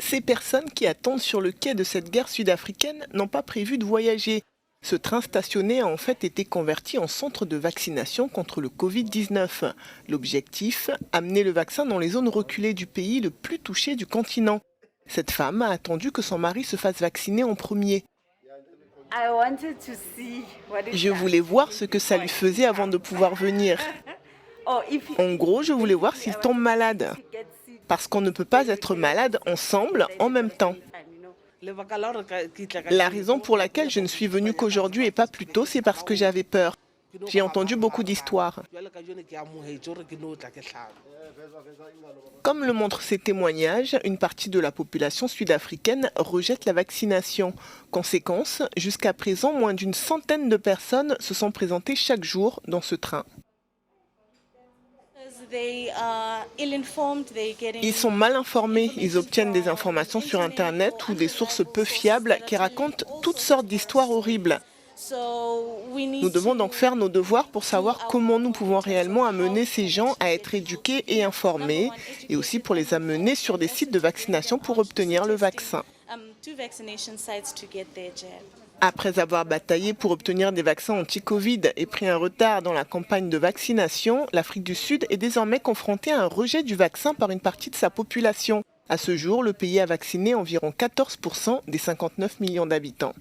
Ces personnes qui attendent sur le quai de cette gare sud-africaine n'ont pas prévu de voyager. Ce train stationné a en fait été converti en centre de vaccination contre le Covid-19. L'objectif, amener le vaccin dans les zones reculées du pays le plus touché du continent. Cette femme a attendu que son mari se fasse vacciner en premier. Je voulais voir ce que ça lui faisait avant de pouvoir venir. En gros, je voulais voir s'il tombe malade. Parce qu'on ne peut pas être malade ensemble en même temps. La raison pour laquelle je ne suis venue qu'aujourd'hui et pas plus tôt, c'est parce que j'avais peur. J'ai entendu beaucoup d'histoires. Comme le montrent ces témoignages, une partie de la population sud-africaine rejette la vaccination. Conséquence, jusqu'à présent, moins d'une centaine de personnes se sont présentées chaque jour dans ce train. Ils sont mal informés, ils obtiennent des informations sur Internet ou des sources peu fiables qui racontent toutes sortes d'histoires horribles. Nous devons donc faire nos devoirs pour savoir comment nous pouvons réellement amener ces gens à être éduqués et informés, et aussi pour les amener sur des sites de vaccination pour obtenir le vaccin. Après avoir bataillé pour obtenir des vaccins anti-Covid et pris un retard dans la campagne de vaccination, l'Afrique du Sud est désormais confrontée à un rejet du vaccin par une partie de sa population. À ce jour, le pays a vacciné environ 14% des 59 millions d'habitants.